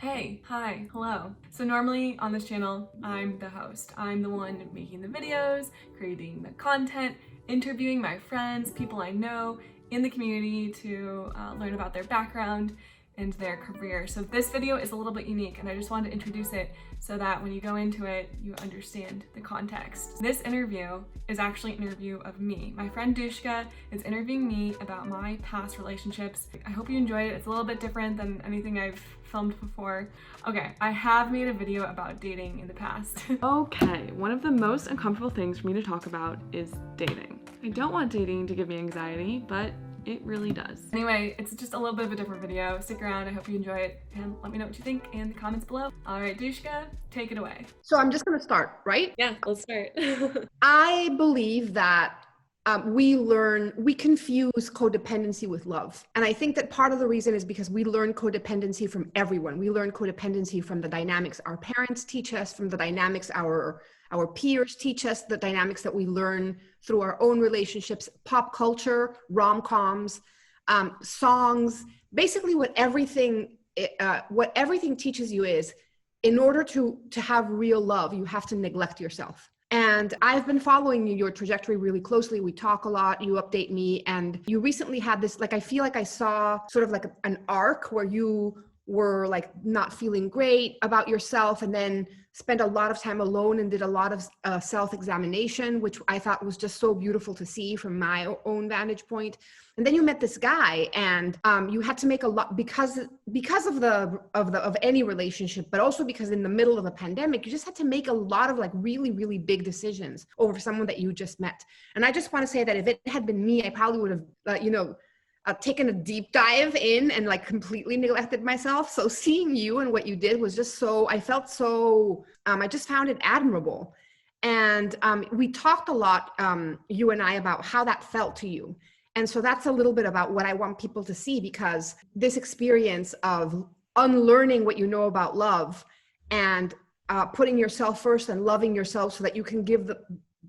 Hey, hi, hello. So normally on this channel, I'm the host. I'm the one making the videos, creating the content, interviewing my friends, people I know in the community to learn about their background and their career. So this video is a little bit unique and I just wanted to introduce it so that when you go into it, you understand the context. This interview is actually an interview of me. My friend Dushka is interviewing me about my past relationships. I hope you enjoyed it. It's a little bit different than anything I've filmed before. Okay, I have made a video about dating in the past. Okay, one of the most uncomfortable things for me to talk about is dating. I don't want dating to give me anxiety, but it really does. Anyway, it's just a little bit of a different video. Stick around, I hope you enjoy it, and let me know what you think in the comments below. All right, Dushka, take it away. So I'm just going to start, right? Yeah, let's start. I believe that we confuse codependency with love. And I think that part of the reason is because we learn codependency from everyone. We learn codependency from the dynamics our parents teach us, from the dynamics our peers teach us, the dynamics that we learn through our own relationships, pop culture, rom-coms, songs, basically what everything teaches you is, in order to have real love, you have to neglect yourself. And I've been following your trajectory really closely. We talk a lot, you update me, and you recently had this, like, I feel like I saw sort of like an arc where you were like not feeling great about yourself and then spent a lot of time alone and did a lot of self-examination, which I thought was just so beautiful to see from my own vantage point. And then you met this guy, and you had to make a lot because of any relationship, but also because in the middle of a pandemic, you just had to make a lot of like really, really big decisions over someone that you just met. And I just want to say that if it had been me, I probably would have, taken a deep dive in and like completely neglected myself. So seeing you and what you did was just so, I felt so, I just found it admirable. And we talked a lot, you and I, about how that felt to you. And so that's a little bit about what I want people to see, because this experience of unlearning what you know about love and putting yourself first and loving yourself so that you can give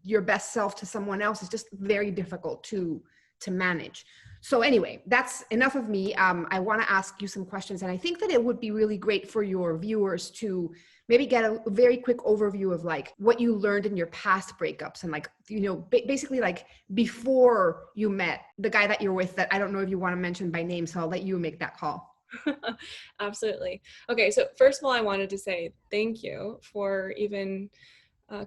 your best self to someone else is just very difficult to manage. So anyway, that's enough of me. I want to ask you some questions, and I think that it would be really great for your viewers to maybe get a very quick overview of like what you learned in your past breakups and like, basically like before you met the guy that you're with, that I don't know if you want to mention by name, so I'll let you make that call. Absolutely. Okay, so first of all, I wanted to say thank you for even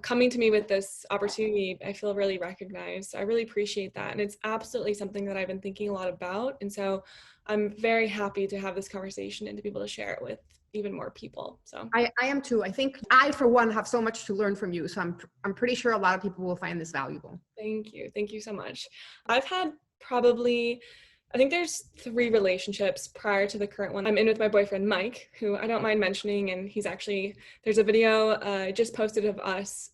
coming to me with this opportunity. I feel really recognized. I really appreciate that. And it's absolutely something that I've been thinking a lot about. And so I'm very happy to have this conversation and to be able to share it with even more people. So I am too. I think I, for one, have so much to learn from you. So I'm pretty sure a lot of people will find this valuable. Thank you. Thank you so much. I've had probably, I think there's 3 relationships prior to the current one. I'm in with my boyfriend, Mike, who I don't mind mentioning. And he's actually, there's a video I just posted of us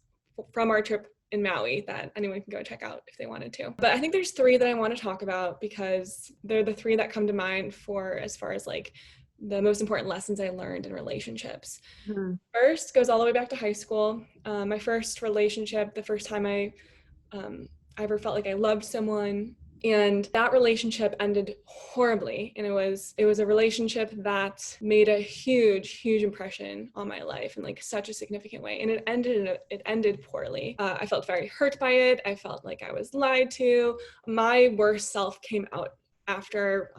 from our trip in Maui that anyone can go check out if they wanted to. But I think there's 3 that I want to talk about because they're the 3 that come to mind for as far as like the most important lessons I learned in relationships. Mm-hmm. First goes all the way back to high school. My first relationship, the first time I ever felt like I loved someone. And that relationship ended horribly. And it was a relationship that made a huge impression on my life in like such a significant way. And it ended poorly. I felt very hurt by it. I felt like I was lied to. My worst self came out after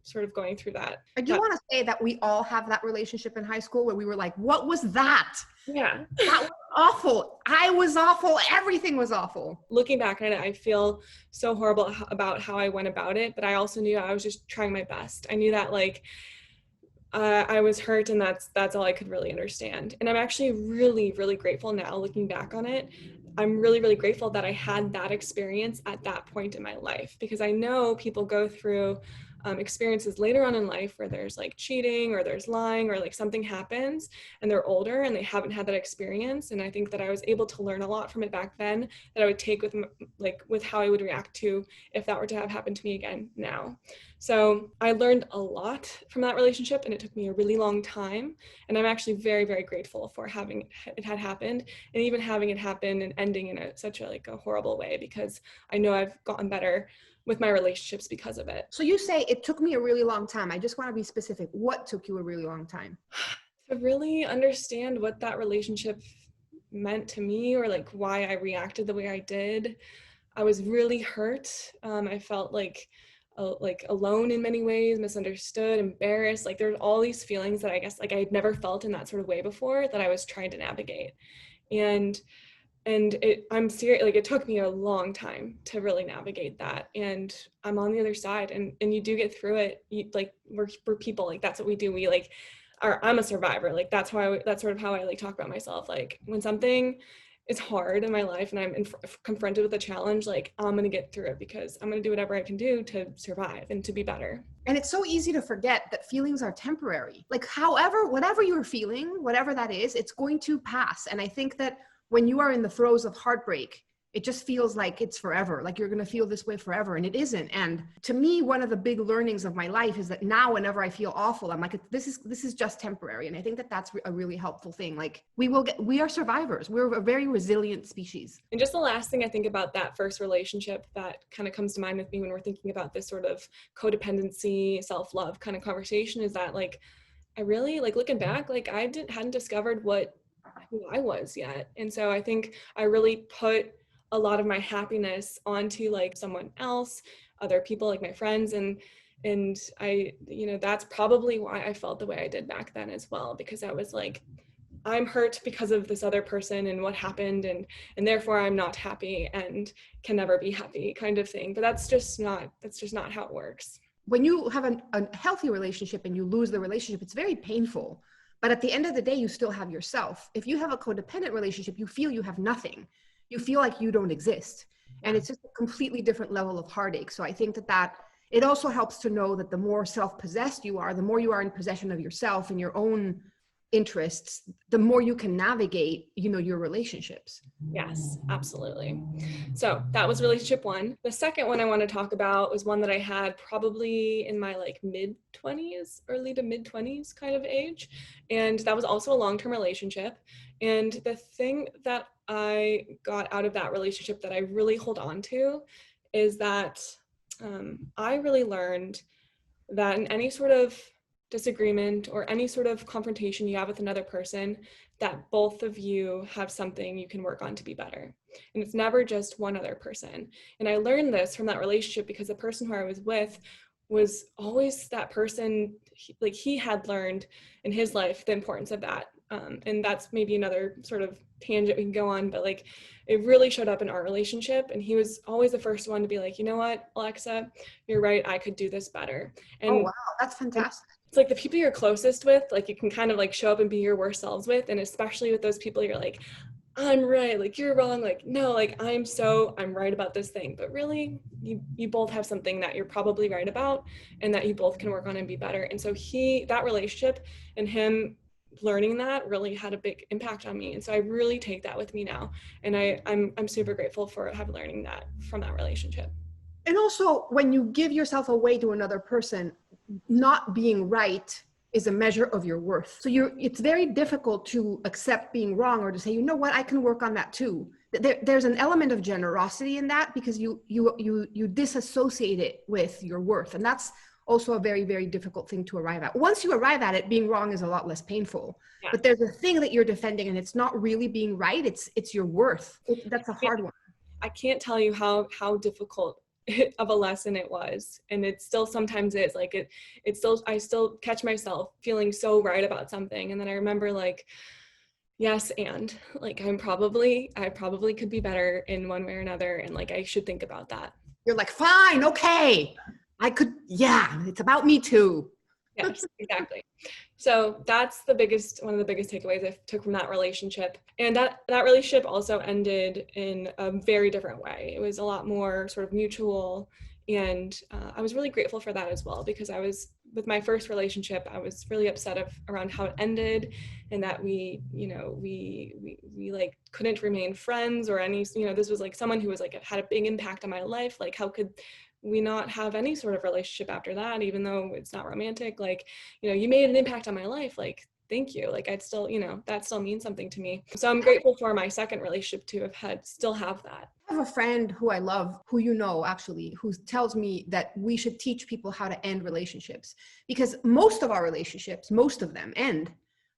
sort of going through that. I do want to say that we all have that relationship in high school where we were like, what was that? Yeah. That was awful. I was awful. Everything was awful. Looking back on it, I feel so horrible about how I went about it, but I also knew I was just trying my best. I knew that like I was hurt, and that's all I could really understand. And I'm actually really grateful now, looking back on it. I'm really grateful that I had that experience at that point in my life, because I know people go through experiences later on in life where there's like cheating or there's lying or like something happens and they're older and they haven't had that experience. And I think that I was able to learn a lot from it back then that I would take with how I would react to if that were to have happened to me again now. So I learned a lot from that relationship, and it took me a really long time. And I'm actually very grateful for having it had happened, and even having it happen and ending in such a horrible way, because I know I've gotten better with my relationships because of it. So you say it took me a really long time. I just want to be specific. What took you a really long time? To really understand what that relationship meant to me, or like why I reacted the way I did. I was really hurt. I felt like alone in many ways, misunderstood, embarrassed. Like there's all these feelings that I guess like I had never felt in that sort of way before that I was trying to navigate. And I'm serious, like it took me a long time to really navigate that, and I'm on the other side, and you do get through it. Like we're people, like that's what we do. We like I'm a survivor. Like that's sort of how I like talk about myself. Like when something is hard in my life and I'm confronted with a challenge, like I'm gonna get through it because I'm gonna do whatever I can do to survive and to be better. And it's so easy to forget that feelings are temporary. Like whatever you're feeling, whatever that is, it's going to pass. And I think that when you are in the throes of heartbreak, it just feels like it's forever, like you're going to feel this way forever, and it isn't. And to me, one of the big learnings of my life is that now whenever I feel awful, I'm like, this is just temporary. And I think that that's a really helpful thing. Like we are survivors. We're a very resilient species. And just the last thing I think about that first relationship that kind of comes to mind with me when we're thinking about this sort of codependency, self-love kind of conversation is that like I really like looking back, like hadn't discovered who I was yet. And so I think I really put a lot of my happiness onto like someone else, other people, like my friends, and I, that's probably why I felt the way I did back then as well, because I was like, I'm hurt because of this other person and what happened, and therefore I'm not happy and can never be happy kind of thing. But that's just not how it works. When you have a healthy relationship and you lose the relationship, it's very painful. But at the end of the day, you still have yourself. If you have a codependent relationship, you feel you have nothing. You feel like you don't exist. And it's just a completely different level of heartache. So I think that it also helps to know that the more self-possessed you are, the more you are in possession of yourself and your own interests, the more you can navigate, your relationships. Yes, absolutely. So that was relationship one. The second one I want to talk about was one that I had probably in my like mid-20s, early to mid-20s kind of age. And that was also a long-term relationship. And the thing that I got out of that relationship that I really hold on to is that I really learned that in any sort of disagreement or any sort of confrontation you have with another person, that both of you have something you can work on to be better. And it's never just one other person. And I learned this from that relationship because the person who I was with was always that person, like he had learned in his life the importance of that. And that's maybe another sort of tangent we can go on, but like it really showed up in our relationship. And he was always the first one to be like, you know what, Alexa, you're right, I could do this better. And oh, wow, that's fantastic. It's like the people you're closest with, like you can kind of like show up and be your worst selves with. And especially with those people you're like, I'm right, like you're wrong, like no, like I'm right about this thing. But really you both have something that you're probably right about and that you both can work on and be better. And so that relationship and him learning that really had a big impact on me. And so I really take that with me now. And I'm super grateful for learning that from that relationship. And also when you give yourself away to another person, not being right is a measure of your worth. So it's very difficult to accept being wrong or to say, you know what, I can work on that too. There's an element of generosity in that because you disassociate it with your worth. And that's also a very, very difficult thing to arrive at. Once you arrive at it, being wrong is a lot less painful. Yeah. But there's a thing that you're defending and it's not really being right. It's your worth. That's a hard one. I can't tell you how difficult of a lesson it was, and it still sometimes is. Like I still catch myself feeling so right about something, and then I remember like, yes, and like I probably could be better in one way or another, and like I should think about that. You're like, fine, okay, I could, yeah, it's about me too. Yes, exactly. So that's one of the biggest takeaways I took from that relationship. And that relationship also ended in a very different way. It was a lot more sort of mutual. And I was really grateful for that as well, because with my first relationship, I was really upset around how it ended, and that we like couldn't remain friends or any, this was like someone who was like, had a big impact on my life. Like how could we not have any sort of relationship after that, even though it's not romantic? Like, you made an impact on my life. Like thank you. Like I'd still, that still means something to me. So I'm grateful for my second relationship to still have that. I have a friend who I love, who actually, who tells me that we should teach people how to end relationships, because most of our relationships, most of them end.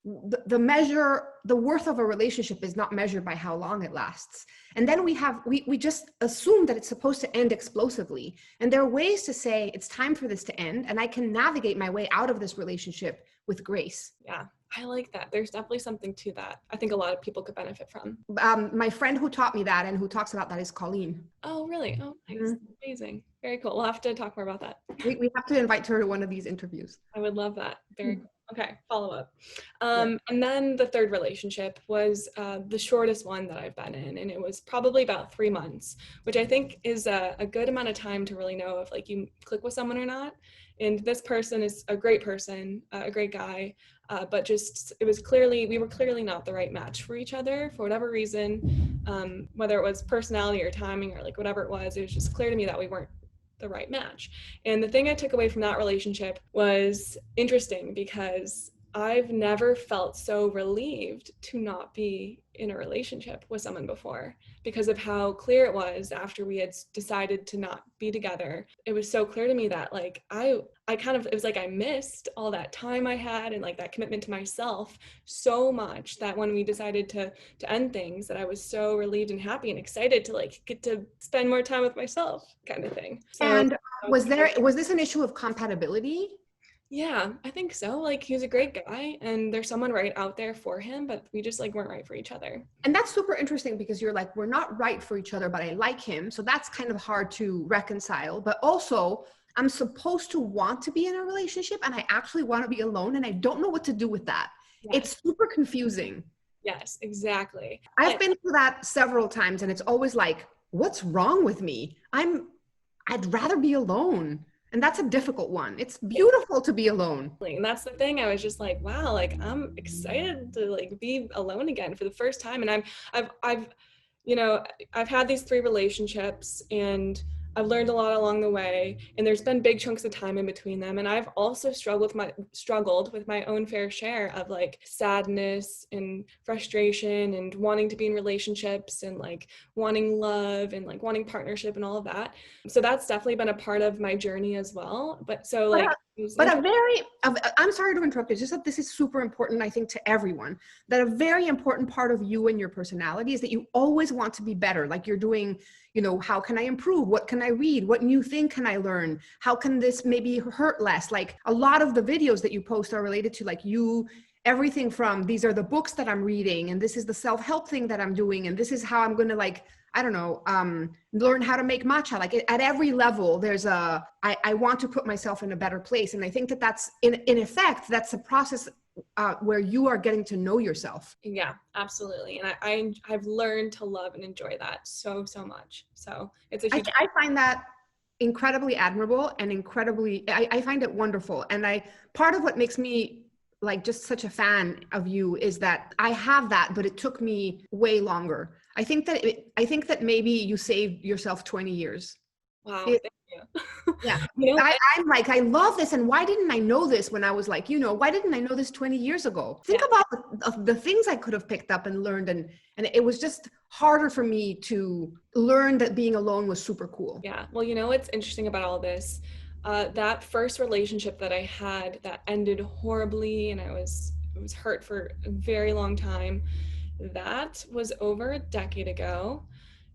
The worth of a relationship is not measured by how long it lasts. And then we just assume that it's supposed to end explosively. And there are ways to say it's time for this to end, and I can navigate my way out of this relationship with grace. Yeah, I like that. There's definitely something to that. I think a lot of people could benefit from. My friend who taught me that and who talks about that is Colleen. Oh, really? Oh, nice. Amazing. Very cool. We'll have to talk more about that. We have to invite her to one of these interviews. I would love that. Very cool. Okay, follow up. And then the third relationship was the shortest one that I've been in. And it was probably about 3 months, which I think is a good amount of time to really know if like you click with someone or not. And this person is a great person, a great guy, but just we were clearly not the right match for each other for whatever reason, whether it was personality or timing or like whatever it was just clear to me that we weren't the right match. And the thing I took away from that relationship was interesting because I've never felt so relieved to not be in a relationship with someone before because of how clear it was after we had decided to not be together. It was so clear to me that like it was like I missed all that time I had and like that commitment to myself so much that when we decided to end things, that I was so relieved and happy and excited to like get to spend more time with myself kind of thing. So, and was this an issue of compatibility? Yeah, I think so. Like he was a great guy and there's someone right out there for him, but we just like weren't right for each other. And that's super interesting because you're like, we're not right for each other, but I like him. So that's kind of hard to reconcile. But also I'm supposed to want to be in a relationship and I actually want to be alone and I don't know what to do with that. Yes. It's super confusing. Yes, exactly. I've been through that several times and it's always like, what's wrong with me? I'd rather be alone. And that's a difficult one. It's beautiful to be alone. And that's the thing. I was just like, wow, like I'm excited to like be alone again for the first time. And I've had these 3 relationships and I've learned a lot along the way, and there's been big chunks of time in between them. And I've also struggled with my own fair share of like sadness and frustration and wanting to be in relationships and like wanting love and like wanting partnership and all of that. So that's definitely been a part of my journey as well. But so like, I'm sorry to interrupt you, just that this is super important, I think, to everyone, that a very important part of you and your personality is that you always want to be better. Like you're doing, how can I improve? What can I read? What new thing can I learn? How can this maybe hurt less? Like a lot of the videos that you post are related to like everything from these are the books that I'm reading and this is the self-help thing that I'm doing. And this is how I'm going to like, I don't know, learn how to make matcha. Like at every level, there's I want to put myself in a better place. And I think that that's in effect, that's a process where you are getting to know yourself. Yeah, absolutely. And I've learned to love and enjoy that so much. So it's a huge... I find that incredibly admirable and I find it wonderful. And part of what makes me like just such a fan of you is that I have that, but it took me way longer. I think that maybe you saved yourself 20 years. Wow, thank you. Yeah. I'm like, I love this. And why didn't I know this when I was like, why didn't I know this 20 years ago? Think about the things I could have picked up and learned. And it was just harder for me to learn that being alone was super cool. Yeah. Well, what's interesting about all this, that first relationship that I had that ended horribly and I was hurt for a very long time, that was over a decade ago.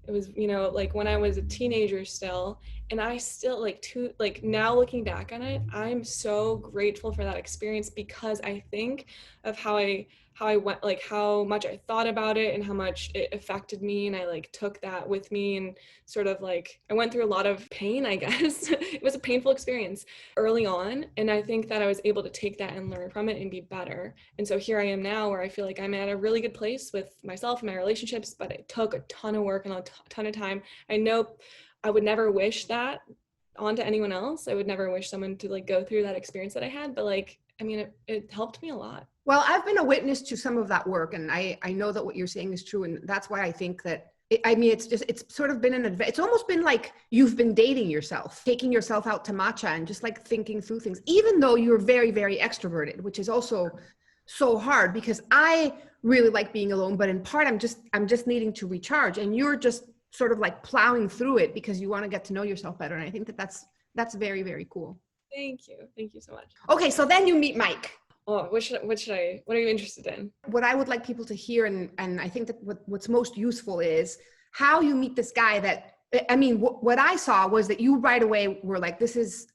It was, like when I was a teenager still, and I still now looking back on it, I'm so grateful for that experience because I think of how I went, like how much I thought about it and how much it affected me. And I like took that with me and sort of like, I went through a lot of pain, I guess. It was a painful experience early on. And I think that I was able to take that and learn from it and be better. And so here I am now where I feel like I'm at a really good place with myself and my relationships, but it took a ton of work and a ton of time. I know I would never wish that onto anyone else. I would never wish someone to like go through that experience that I had, but like, I mean, it helped me a lot. Well, I've been a witness to some of that work, and I know that what you're saying is true, and that's why I think that it's sort of been it's almost been like you've been dating yourself, taking yourself out to matcha and just like thinking through things, even though you're very, very extroverted, which is also so hard because I really like being alone, but in part I'm just needing to recharge, and you're just sort of like plowing through it because you want to get to know yourself better. And I think that that's very, very cool. Thank you. Thank you so much. Okay, so then you meet Mike. Oh, what are you interested in? What I would like people to hear, and I think that what's most useful is how you meet this guy that, I mean, what I saw was that you right away were like, this is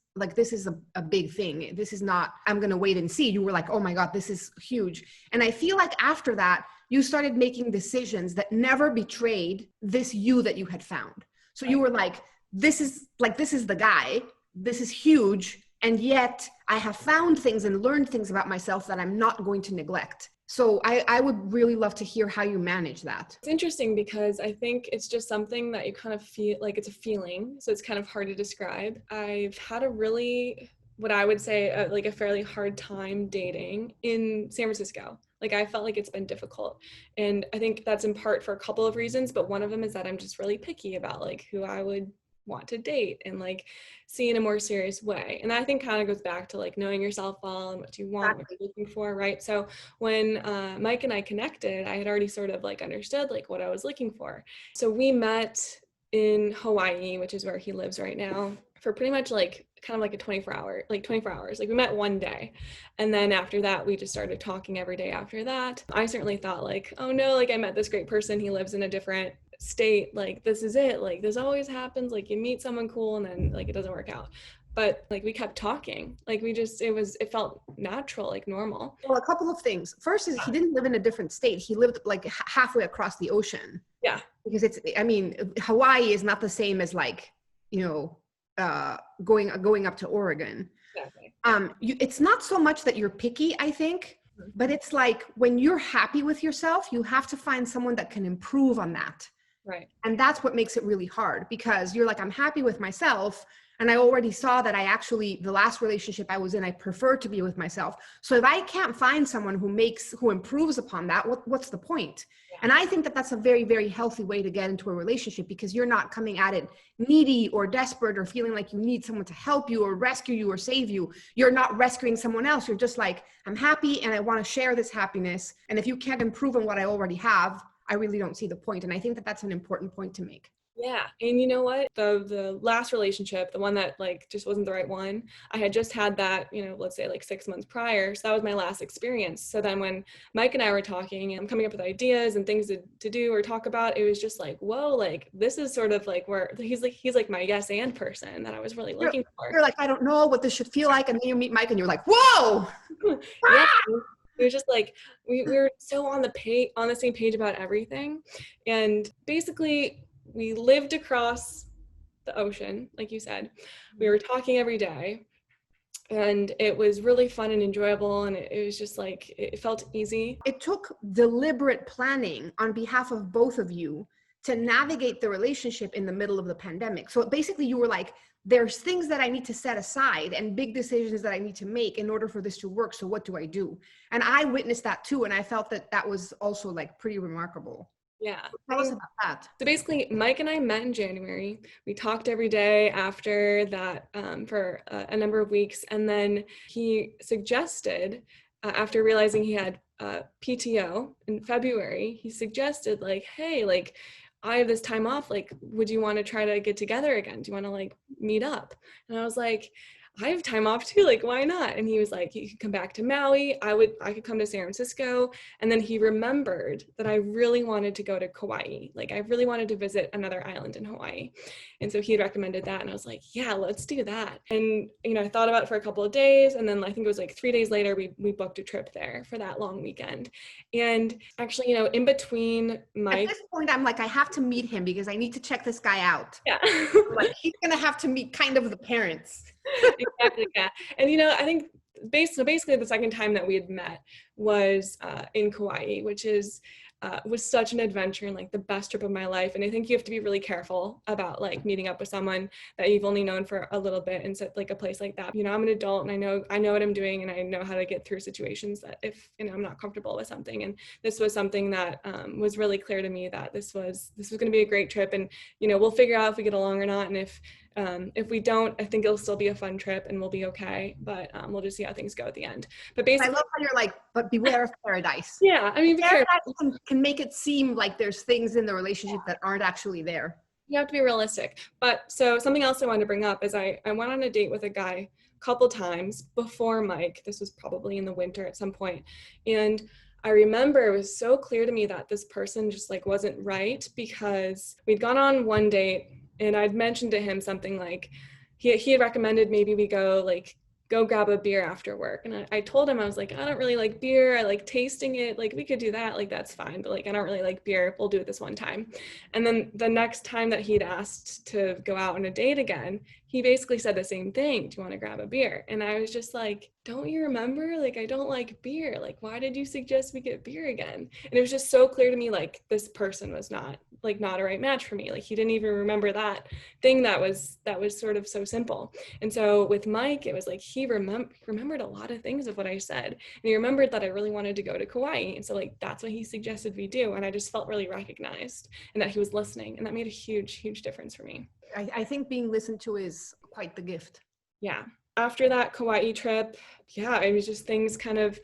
a big thing. This is not, I'm going to wait and see. You were like, oh my God, this is huge. And I feel like after that, you started making decisions that never betrayed this you that you had found. So you were like, this is the guy, this is huge. And yet I have found things and learned things about myself that I'm not going to neglect. So I would really love to hear how you manage that. It's interesting because I think it's just something that you kind of feel like it's a feeling. So it's kind of hard to describe. I've had a really, what I would say, like a fairly hard time dating in San Francisco. Like I felt like it's been difficult. And I think that's in part for a couple of reasons, but one of them is that I'm just really picky about like who I would want to date and like see in a more serious way. And I think kind of goes back to like knowing yourself well and what you want, what you're looking for, right? So when Mike and I connected, I had already sort of like understood like what I was looking for. So we met in Hawaii, which is where he lives right now, for pretty much like kind of like a 24 hours. Like we met one day. And then after that, we just started talking every day after that. I certainly thought like, oh no, like I met this great person. He lives in a different state, like this is it, like this always happens, like you meet someone cool and then like it doesn't work out. But like we kept talking, like it felt natural, like normal. Well, a couple of things. First is he didn't live in a different state. He lived like halfway across the ocean. Yeah. Because Hawaii is not the same as like, going up to Oregon. Exactly. It's not so much that you're picky, I think, but it's like when you're happy with yourself, you have to find someone that can improve on that. Right. And that's what makes it really hard, because you're like, I'm happy with myself. And I already saw that the last relationship I was in, I prefer to be with myself. So if I can't find someone who improves upon that, what's the point? Yeah. And I think that that's a very, very healthy way to get into a relationship, because you're not coming at it needy or desperate or feeling like you need someone to help you or rescue you or save you. You're not rescuing someone else. You're just like, I'm happy and I want to share this happiness. And if you can't improve on what I already have, I really don't see the point. And I think that that's an important point to make. Yeah. And you know what? The last relationship, the one that like just wasn't the right one, I had just had that, let's say like 6 months prior. So that was my last experience. So then when Mike and I were talking and coming up with ideas and things to do or talk about, it was just like, whoa, like this is sort of like where he's like my yes and person that I was really looking for. You're like, I don't know what this should feel like. And then you meet Mike and you're like, whoa. Yeah. It was just like we were so on the same page about everything. And basically we lived across the ocean, like you said. We were talking every day and it was really fun and enjoyable. And it was just like, it felt easy. It took deliberate planning on behalf of both of you to navigate the relationship in the middle of the pandemic. So basically you were like, there's things that I need to set aside and big decisions that I need to make in order for this to work. So what do I do? And I witnessed that too. And I felt that was also like pretty remarkable. Yeah. Tell us about that. So basically, Mike and I met in January. We talked every day after that for a number of weeks. And then he suggested, after realizing he had PTO in February, he suggested like, hey, like, I have this time off, like, would you want to try to get together again? Do you want to like meet up? And I was like, I have time off too, like, why not? And he was like, you could come back to Maui. I could come to San Francisco. And then he remembered that I really wanted to go to Kauai. Like, I really wanted to visit another island in Hawaii. And so he had recommended that. And I was like, yeah, let's do that. And, I thought about it for a couple of days. And then I think it was like 3 days later, we booked a trip there for that long weekend. And actually, in between Mike. At this point, I'm like, I have to meet him because I need to check this guy out. Yeah. Like, he's going to have to meet kind of the parents. Exactly. Yeah. And I think basically the second time that we had met was in Kauai, which was such an adventure and like the best trip of my life. And I think you have to be really careful about like meeting up with someone that you've only known for a little bit and like a place like that. I'm an adult and I know what I'm doing and I know how to get through situations that if I'm not comfortable with something. And this was something that was really clear to me that this was going to be a great trip, and we'll figure out if we get along or not. And if If we don't, I think it'll still be a fun trip and we'll be okay, but we'll just see how things go at the end. But I basically, love how you're like, but beware of paradise. yeah, I mean, be careful. Paradise can make it seem like there's things in the relationship that aren't actually there. You have to be realistic. But so something else I wanted to bring up is I went on a date with a guy a couple times before Mike. This was probably in the winter at some point. And I remember it was so clear to me that this person just like wasn't right, because we'd gone on one date and I'd mentioned to him something like, he had recommended maybe we go grab a beer after work. And I told him, I was like, I don't really like beer. I like tasting it. Like, we could do that. Like, that's fine. But like, I don't really like beer. We'll do it this one time. And then the next time that he'd asked to go out on a date again, he basically said the same thing. Do you want to grab a beer? And I was just like, don't you remember? Like, I don't like beer. Like, why did you suggest we get beer again? And it was just so clear to me, like, this person was not a right match for me. Like, he didn't even remember that thing that was sort of so simple. And so with Mike, it was like he remembered a lot of things of what I said. And he remembered that I really wanted to go to Kauai. And so like that's what he suggested we do. And I just felt really recognized and that he was listening. And that made a huge, huge difference for me. I think being listened to is quite the gift. Yeah. After that Kauai trip, yeah, it was just things kind of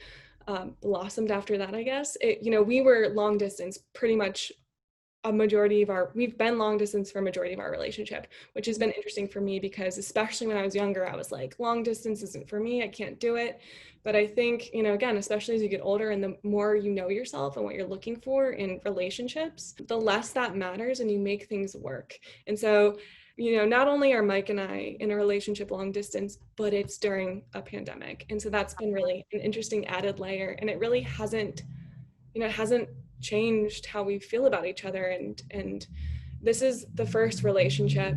blossomed after that, I guess. We were long distance pretty much we've been long distance for a majority of our relationship, which has been interesting for me because especially when I was younger, I was like, long distance isn't for me. I can't do it. But I think, again, especially as you get older and the more you know yourself and what you're looking for in relationships, the less that matters and you make things work. And so, not only are Mike and I in a relationship long distance, but it's during a pandemic. And so that's been really an interesting added layer. And it really hasn't changed how we feel about each other, and this is the first relationship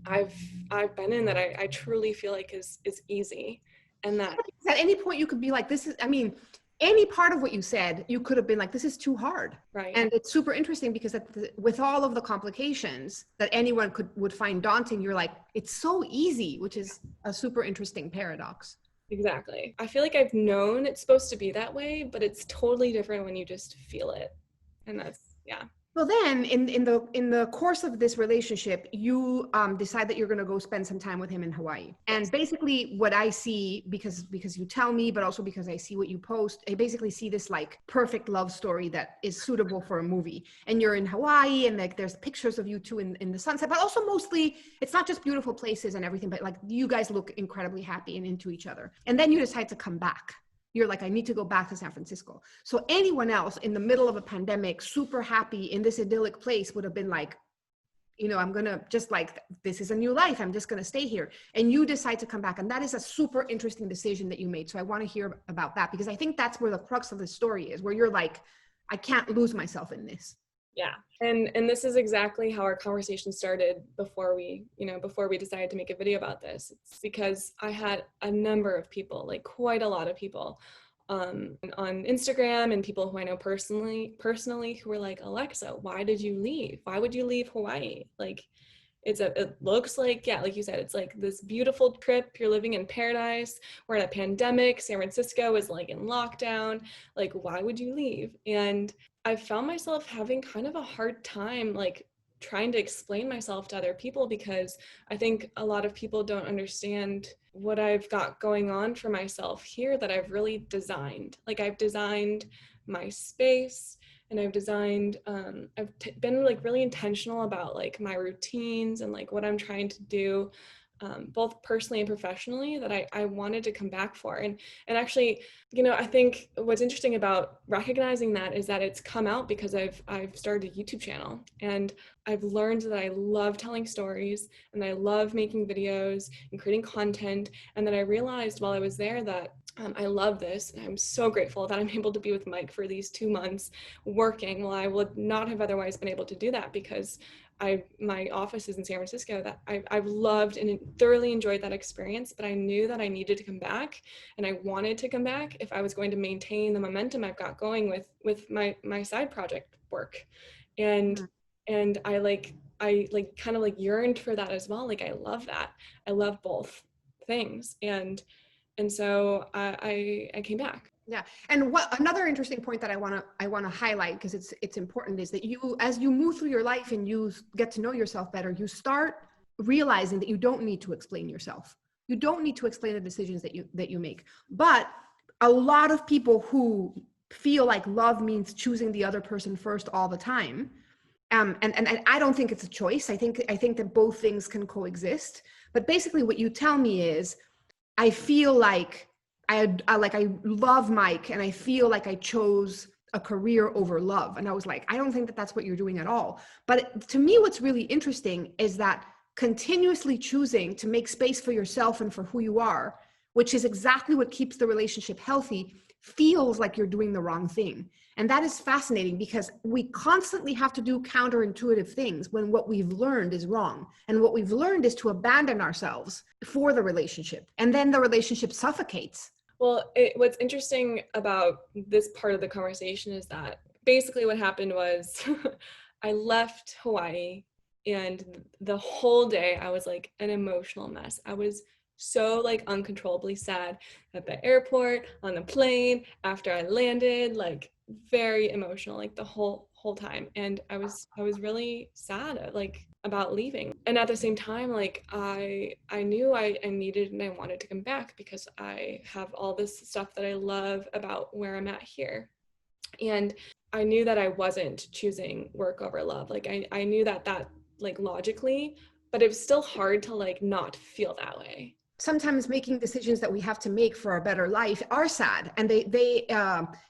I've been in that I truly feel like is easy, and that at any point you could be like, this is, I mean, any part of what you said, you could have been like, this is too hard. Right. And it's super interesting because with all of the complications that anyone would find daunting, you're like, it's so easy, which is a super interesting paradox. Exactly. I feel like I've known it's supposed to be that way, but it's totally different when you just feel it. And that's, yeah. Well, then in the course of this relationship, you decide that you're going to go spend some time with him in Hawaii. And basically what I see, because you tell me, but also because I see what you post, I basically see this like perfect love story that is suitable for a movie. And you're in Hawaii and like there's pictures of you two in the sunset, but also mostly it's not just beautiful places and everything, but like you guys look incredibly happy and into each other. And then you decide to come back. You're like, I need to go back to San Francisco. So anyone else in the middle of a pandemic, super happy in this idyllic place would have been like, I'm going to just like, this is a new life. I'm just going to stay here. And you decide to come back. And that is a super interesting decision that you made. So I want to hear about that because I think that's where the crux of the story is, where you're like, I can't lose myself in this. Yeah. And this is exactly how our conversation started before we decided to make a video about this. It's because I had a number of people, like quite a lot of people on Instagram and people who I know personally who were like, Alexa, why did you leave? Why would you leave Hawaii? Like it looks like, yeah, like you said, it's like this beautiful trip. You're living in paradise. We're in a pandemic. San Francisco is like in lockdown. Like, why would you leave? And I found myself having kind of a hard time, like trying to explain myself to other people because I think a lot of people don't understand what I've got going on for myself here that I've really designed. Like I've designed my space and I've designed, been like really intentional about like my routines and like what I'm trying to do, both personally and professionally, that I wanted to come back for. And actually, I think what's interesting about recognizing that is that it's come out because I've started a YouTube channel and I've learned that I love telling stories and I love making videos and creating content. And then I realized while I was there that I love this. And I'm so grateful that I'm able to be with Mike for these 2 months working while I would not have otherwise been able to do that because my office is in San Francisco. That I've loved and thoroughly enjoyed that experience, but I knew that I needed to come back and I wanted to come back if I was going to maintain the momentum I've got going with my side project work. And I kind of like yearned for that as well. Like I love that. I love both things. And so I came back. Yeah. And what another interesting point that I want to highlight, because it's important, is that you, as you move through your life and you get to know yourself better, you start realizing that you don't need to explain yourself. You don't need to explain the decisions that you make. But a lot of people who feel like love means choosing the other person first all the time, and I don't think it's a choice. I think that both things can coexist. But basically, what you tell me is, I feel like I love Mike, and I feel like I chose a career over love. And I was like, I don't think that that's what you're doing at all. But to me, what's really interesting is that continuously choosing to make space for yourself and for who you are, which is exactly what keeps the relationship healthy, feels like you're doing the wrong thing. And that is fascinating, because we constantly have to do counterintuitive things when what we've learned is wrong. And what we've learned is to abandon ourselves for the relationship. And then the relationship suffocates. Well, what's interesting about this part of the conversation is that basically what happened was I left Hawaii, and the whole day I was like an emotional mess. I was so like uncontrollably sad at the airport, on the plane, after I landed, like very emotional, like the whole time. And I was really sad, like about leaving. And at the same time, like I knew I needed and I wanted to come back, because I have all this stuff that I love about where I'm at here. And I knew that I wasn't choosing work over love. Like I knew that like logically, but it was still hard to like not feel that way. Sometimes making decisions that we have to make for a better life are sad, and they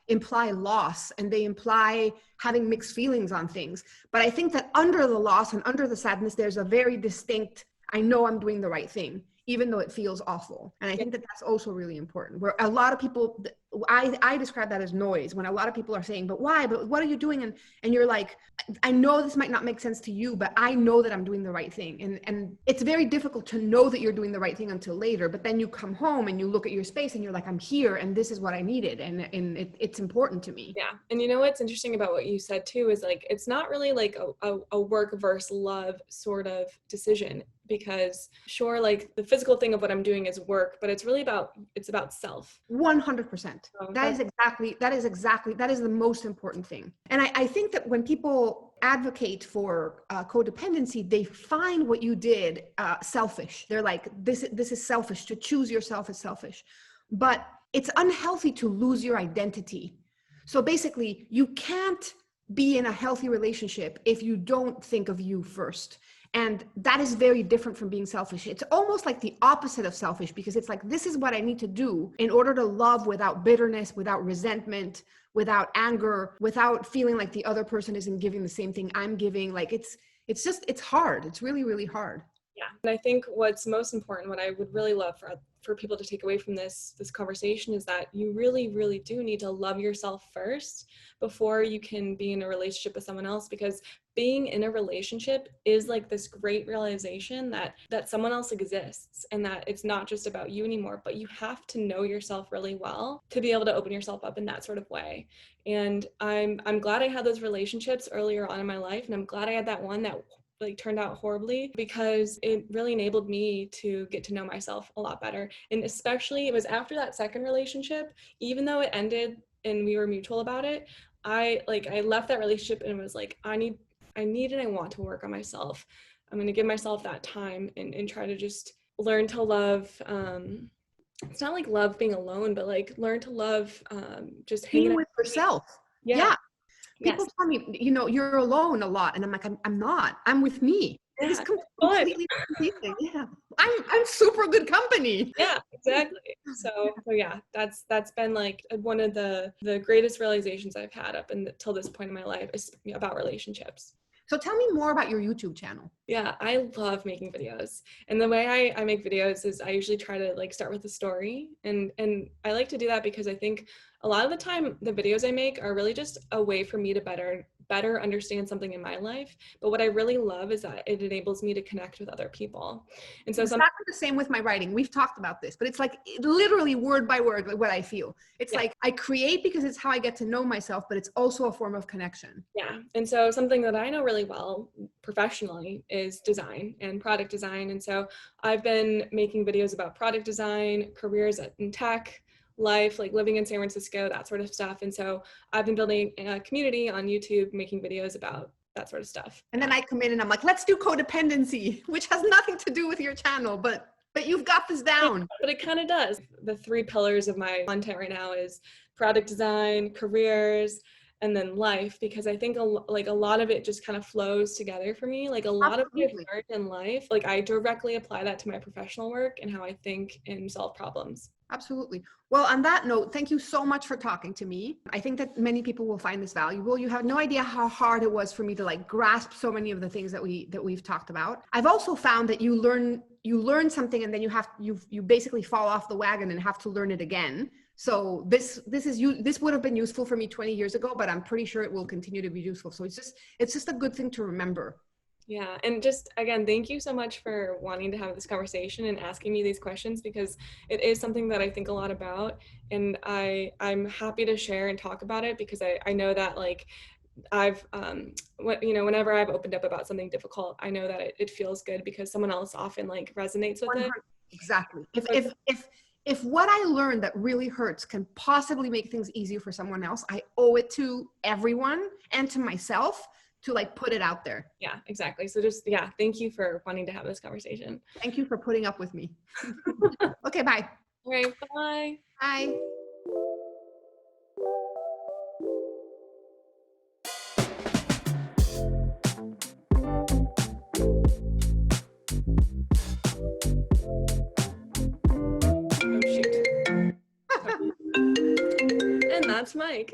imply loss, and they imply having mixed feelings on things. But I think that under the loss and under the sadness, there's a very distinct, I know I'm doing the right thing, even though it feels awful. And I think that that's also really important, where a lot of people, I describe that as noise, when a lot of people are saying, but why, but what are you doing? And you're like, I know this might not make sense to you, but I know that I'm doing the right thing. And it's very difficult to know that you're doing the right thing until later, but then you come home and you look at your space and you're like, I'm here and this is what I needed. And it's important to me. Yeah. And you know what's interesting about what you said too is like, it's not really like a work versus love sort of decision, because sure, like the physical thing of what I'm doing is work, but it's really about self. 100%. That is the most important thing. And I think that when people advocate for codependency, they find what you did selfish. They're like, this is selfish. To choose yourself is selfish. But it's unhealthy to lose your identity. So basically, you can't be in a healthy relationship if you don't think of you first. And that is very different from being selfish. It's almost like the opposite of selfish, because it's like, this is what I need to do in order to love without bitterness, without resentment, without anger, without feeling like the other person isn't giving the same thing I'm giving. Like it's hard. It's really, really hard. Yeah. And I think what's most important, what I would really love for people to take away from this conversation, is that you really, really do need to love yourself first before you can be in a relationship with someone else, because being in a relationship is like this great realization that someone else exists, and that it's not just about you anymore, but you have to know yourself really well to be able to open yourself up in that sort of way. And I'm glad I had those relationships earlier on in my life, and I'm glad I had that one that like turned out horribly, because it really enabled me to get to know myself a lot better. And especially it was after that second relationship, even though it ended and we were mutual about it, I left that relationship and was like, I need and I want to work on myself. I'm going to give myself that time and try to just learn to love. It's not like love being alone, but like learn to love just hanging Being with yourself. Yeah. People tell me, you're alone a lot. And I'm like, I'm not. I'm with me. Yeah. It's completely confusing. Yeah. I'm super good company. Yeah, exactly. So yeah, that's been like one of the greatest realizations I've had up until this point in my life is about relationships. So tell me more about your YouTube channel. Yeah, I love making videos. And the way I make videos is I usually try to like start with a story. And I like to do that because I think a lot of the time the videos I make are really just a way for me to better understand something in my life. But what I really love is that it enables me to connect with other people. And so it's not the same with my writing. We've talked about this, but it's like literally word by word, like what I feel. It's like I create because it's how I get to know myself, but it's also a form of connection. Yeah. And so something that I know really well professionally is design and product design. And so I've been making videos about product design, careers in tech, life, like living in San Francisco, that sort of stuff. And so I've been building a community on YouTube, making videos about that sort of stuff. And then I come in and I'm like, let's do codependency, which has nothing to do with your channel, but you've got this down. But it kind of does. The 3 pillars of my content right now is product design, careers, and then life, because I think a lot of it just kind of flows together for me. Like a lot of what I've learned in life, like I directly apply that to my professional work and how I think and solve problems. Absolutely. Well, on that note, thank you so much for talking to me. I think that many people will find this valuable. You have no idea how hard it was for me to like grasp so many of the things that we've talked about. I've also found that you learn something and then you basically fall off the wagon and have to learn it again. So this would have been useful for me 20 years ago, but I'm pretty sure it will continue to be useful. So it's just a good thing to remember. Yeah. And just, again, thank you so much for wanting to have this conversation and asking me these questions, because it is something that I think a lot about, and I'm happy to share and talk about it, because I know that like I've, whenever I've opened up about something difficult, I know that it feels good because someone else often like resonates with it. Exactly. If what I learned that really hurts can possibly make things easier for someone else, I owe it to everyone and to myself to like put it out there. Yeah, exactly. So just, yeah, thank you for wanting to have this conversation. Thank you for putting up with me. Okay, bye. All right, bye. Bye. Oh, shoot. And that's Mike.